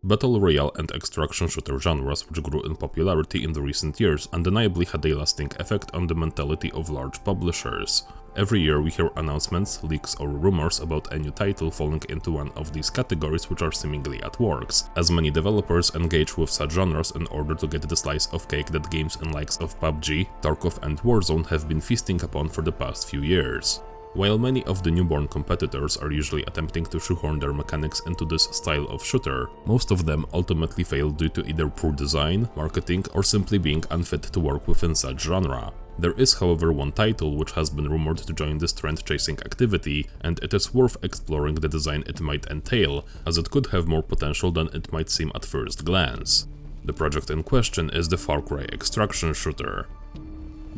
Battle Royale and extraction shooter genres, which grew in popularity in the recent years, undeniably had a lasting effect on the mentality of large publishers. Every year we hear announcements, leaks or rumors about a new title falling into one of these categories which are seemingly at works, as many developers engage with such genres in order to get the slice of cake that games in likes of PUBG, Tarkov and Warzone have been feasting upon for the past few years. While many of the newborn competitors are usually attempting to shoehorn their mechanics into this style of shooter, most of them ultimately fail due to either poor design, marketing, or simply being unfit to work within such genre. There is, however, one title which has been rumored to join this trend-chasing activity, and it is worth exploring the design it might entail, as it could have more potential than it might seem at first glance. The project in question is the Far Cry extraction shooter.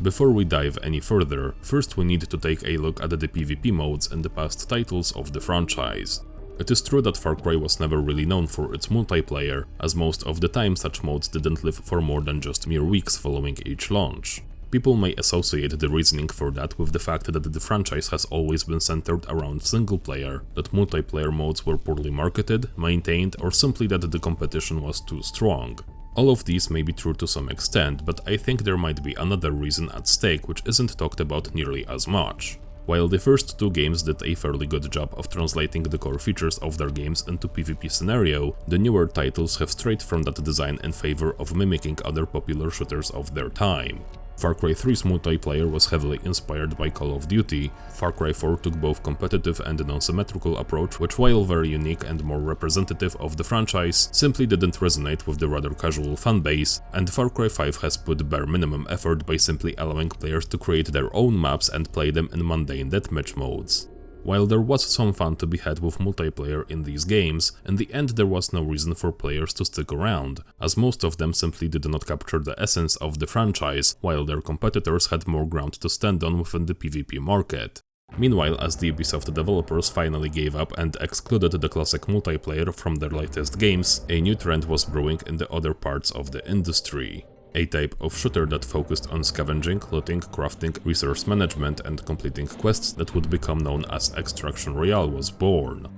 Before we dive any further, first we need to take a look at the PvP modes in the past titles of the franchise. It is true that Far Cry was never really known for its multiplayer, as most of the time such modes didn't live for more than just mere weeks following each launch. People may associate the reasoning for that with the fact that the franchise has always been centered around single player, that multiplayer modes were poorly marketed, maintained, or simply that the competition was too strong. All of these may be true to some extent, but I think there might be another reason at stake which isn't talked about nearly as much. While the first two games did a fairly good job of translating the core features of their games into PvP scenario, the newer titles have strayed from that design in favor of mimicking other popular shooters of their time. Far Cry 3's multiplayer was heavily inspired by Call of Duty, Far Cry 4 took both competitive and non-symmetrical approach, which while very unique and more representative of the franchise, simply didn't resonate with the rather casual fanbase, and Far Cry 5 has put bare minimum effort by simply allowing players to create their own maps and play them in mundane deathmatch modes. While there was some fun to be had with multiplayer in these games, in the end there was no reason for players to stick around, as most of them simply did not capture the essence of the franchise, while their competitors had more ground to stand on within the PvP market. Meanwhile, as the Ubisoft developers finally gave up and excluded the classic multiplayer from their latest games, a new trend was brewing in the other parts of the industry. A type of shooter that focused on scavenging, looting, crafting, resource management and completing quests that would become known as Extraction Royale was born.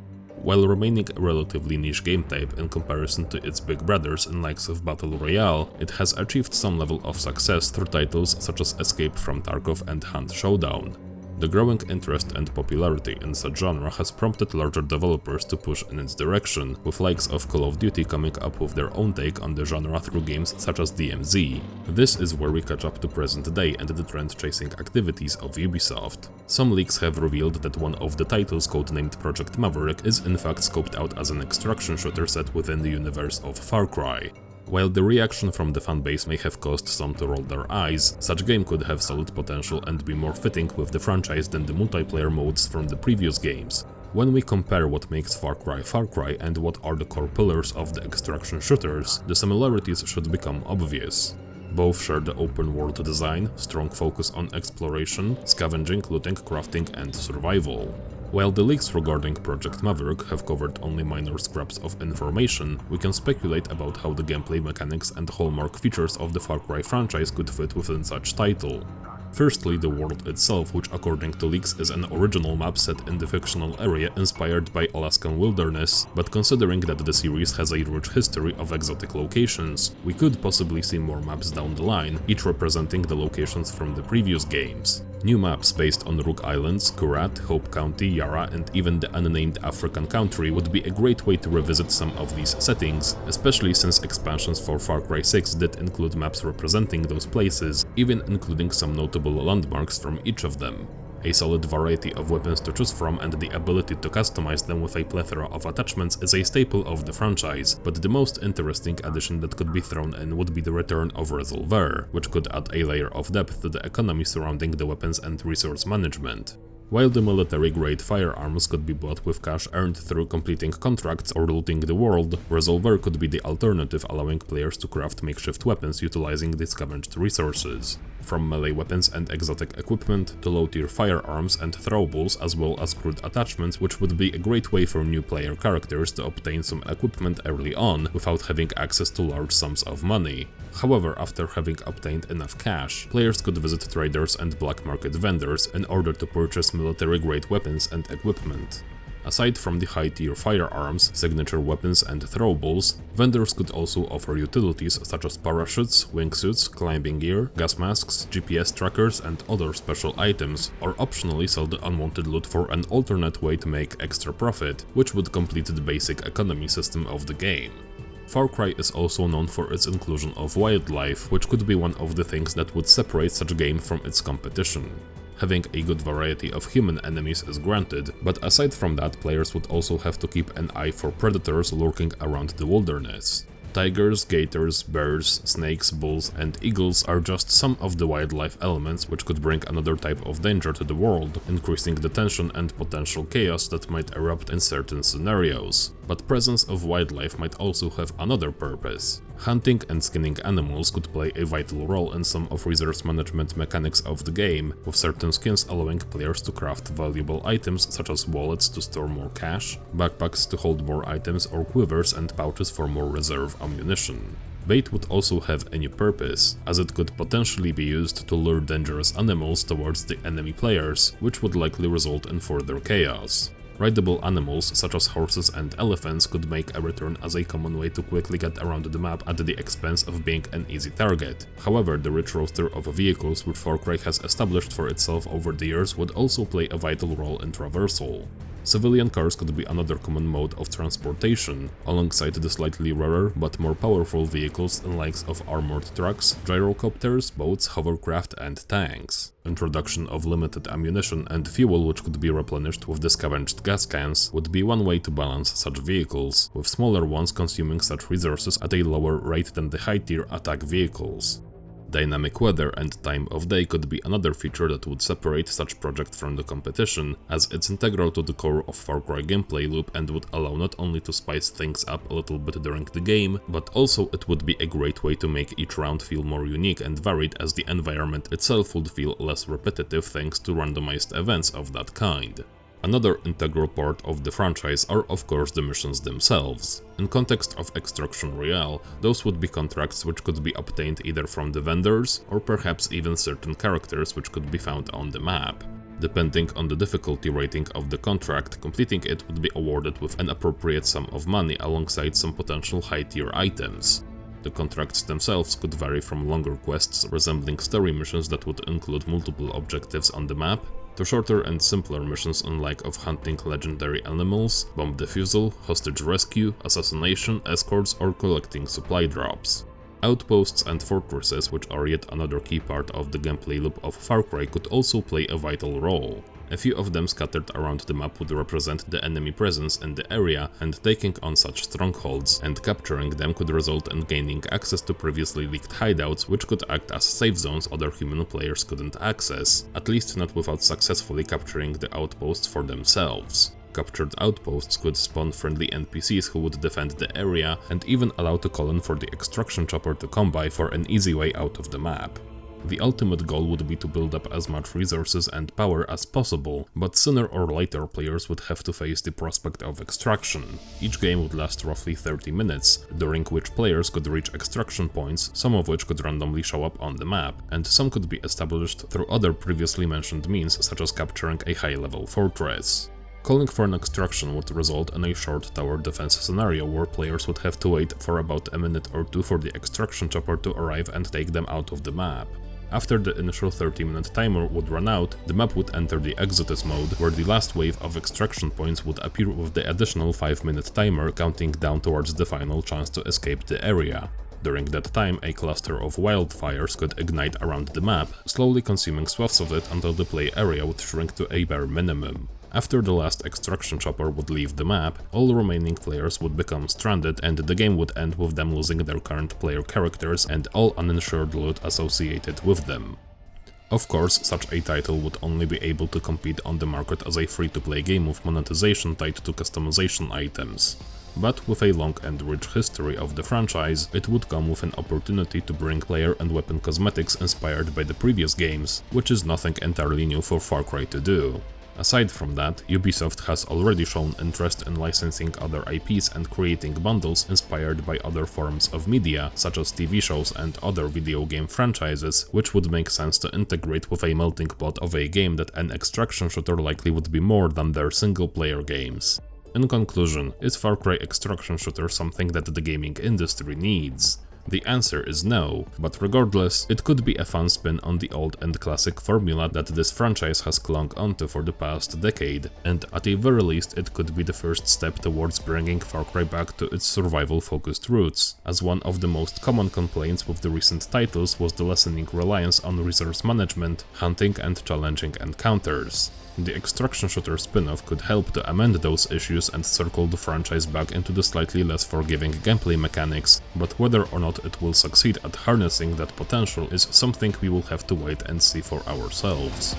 While remaining a relatively niche game type in comparison to its big brothers in likes of Battle Royale, it has achieved some level of success through titles such as Escape from Tarkov and Hunt Showdown. The growing interest and popularity in such genre has prompted larger developers to push in its direction, with likes of Call of Duty coming up with their own take on the genre through games such as DMZ. This is where we catch up to present day and the trend-chasing activities of Ubisoft. Some leaks have revealed that one of the titles, codenamed Project Maverick, is in fact scoped out as an extraction shooter set within the universe of Far Cry. While the reaction from the fanbase may have caused some to roll their eyes, such game could have solid potential and be more fitting with the franchise than the multiplayer modes from the previous games. When we compare what makes Far Cry and what are the core pillars of the extraction shooters, the similarities should become obvious. Both share the open world design, strong focus on exploration, scavenging, looting, crafting and survival. While the leaks regarding Project Maverick have covered only minor scraps of information, we can speculate about how the gameplay mechanics and hallmark features of the Far Cry franchise could fit within such title. Firstly, the world itself, which according to leaks is an original map set in the fictional area inspired by Alaskan wilderness, but considering that the series has a rich history of exotic locations, we could possibly see more maps down the line, each representing the locations from the previous games. New maps based on Rook Islands, Kurat, Hope County, Yara and even the unnamed African country would be a great way to revisit some of these settings, especially since expansions for Far Cry 6 did include maps representing those places, even including some notable landmarks from each of them. A solid variety of weapons to choose from and the ability to customize them with a plethora of attachments is a staple of the franchise, but the most interesting addition that could be thrown in would be the return of Resolver, which could add a layer of depth to the economy surrounding the weapons and resource management. While the military-grade firearms could be bought with cash earned through completing contracts or looting the world, Resolver could be the alternative, allowing players to craft makeshift weapons utilizing the scavenged resources. From melee weapons and exotic equipment to low-tier firearms and throwables as well as crude attachments, which would be a great way for new player characters to obtain some equipment early on without having access to large sums of money. However, after having obtained enough cash, players could visit traders and black market vendors in order to purchase military-grade weapons and equipment. Aside from the high-tier firearms, signature weapons and throwables, vendors could also offer utilities such as parachutes, wingsuits, climbing gear, gas masks, GPS trackers and other special items, or optionally sell the unwanted loot for an alternate way to make extra profit, which would complete the basic economy system of the game. Far Cry is also known for its inclusion of wildlife, which could be one of the things that would separate such a game from its competition. Having a good variety of human enemies is granted, but aside from that, players would also have to keep an eye for predators lurking around the wilderness. Tigers, gators, bears, snakes, bulls, and eagles are just some of the wildlife elements which could bring another type of danger to the world, increasing the tension and potential chaos that might erupt in certain scenarios. But presence of wildlife might also have another purpose. Hunting and skinning animals could play a vital role in some of resource management mechanics of the game, with certain skins allowing players to craft valuable items such as wallets to store more cash, backpacks to hold more items, or quivers and pouches for more reserve ammunition. Bait would also have a new purpose, as it could potentially be used to lure dangerous animals towards the enemy players, which would likely result in further chaos. Rideable animals such as horses and elephants could make a return as a common way to quickly get around the map at the expense of being an easy target. However, the rich roster of vehicles which Far Cry has established for itself over the years would also play a vital role in traversal. Civilian cars could be another common mode of transportation, alongside the slightly rarer but more powerful vehicles in likes of armored trucks, gyrocopters, boats, hovercraft and tanks. Introduction of limited ammunition and fuel which could be replenished with the scavenged gas cans would be one way to balance such vehicles, with smaller ones consuming such resources at a lower rate than the high-tier attack vehicles. Dynamic weather and time of day could be another feature that would separate such project from the competition, as it's integral to the core of Far Cry gameplay loop and would allow not only to spice things up a little bit during the game, but also it would be a great way to make each round feel more unique and varied, as the environment itself would feel less repetitive thanks to randomized events of that kind. Another integral part of the franchise are of course the missions themselves. In context of Extraction Royale, those would be contracts which could be obtained either from the vendors, or perhaps even certain characters which could be found on the map. Depending on the difficulty rating of the contract, completing it would be awarded with an appropriate sum of money alongside some potential high-tier items. The contracts themselves could vary from longer quests resembling story missions that would include multiple objectives on the map, to shorter and simpler missions unlike of hunting legendary animals, bomb defusal, hostage rescue, assassination, escorts or collecting supply drops. Outposts and fortresses, which are yet another key part of the gameplay loop of Far Cry, could also play a vital role. A few of them scattered around the map would represent the enemy presence in the area, and taking on such strongholds and capturing them could result in gaining access to previously leaked hideouts, which could act as safe zones other human players couldn't access, at least not without successfully capturing the outposts for themselves. Captured outposts could spawn friendly NPCs who would defend the area, and even allow the colon for the extraction chopper to come by for an easy way out of the map. The ultimate goal would be to build up as much resources and power as possible, but sooner or later players would have to face the prospect of extraction. Each game would last roughly 30 minutes, during which players could reach extraction points, some of which could randomly show up on the map, and some could be established through other previously mentioned means, such as capturing a high-level fortress. Calling for an extraction would result in a short tower defense scenario where players would have to wait for about a minute or two for the extraction chopper to arrive and take them out of the map. After the initial 30-minute timer would run out, the map would enter the Exodus mode, where the last wave of extraction points would appear with the additional 5-minute timer counting down towards the final chance to escape the area. During that time, a cluster of wildfires could ignite around the map, slowly consuming swaths of it until the play area would shrink to a bare minimum. After the last extraction chopper would leave the map, all remaining players would become stranded and the game would end with them losing their current player characters and all uninsured loot associated with them. Of course, such a title would only be able to compete on the market as a free-to-play game with monetization tied to customization items. But with a long and rich history of the franchise, it would come with an opportunity to bring player and weapon cosmetics inspired by the previous games, which is nothing entirely new for Far Cry to do. Aside from that, Ubisoft has already shown interest in licensing other IPs and creating bundles inspired by other forms of media, such as TV shows and other video game franchises, which would make sense to integrate with a melting pot of a game that an extraction shooter likely would be more than their single-player games. In conclusion, is Far Cry extraction shooter something that the gaming industry needs? The answer is no, but regardless, it could be a fun spin on the old and classic formula that this franchise has clung onto for the past decade, and at the very least it could be the first step towards bringing Far Cry back to its survival-focused roots, as one of the most common complaints with the recent titles was the lessening reliance on resource management, hunting and challenging encounters. The extraction shooter spin-off could help to amend those issues and circle the franchise back into the slightly less forgiving gameplay mechanics, but whether or not it will succeed at harnessing that potential is something we will have to wait and see for ourselves.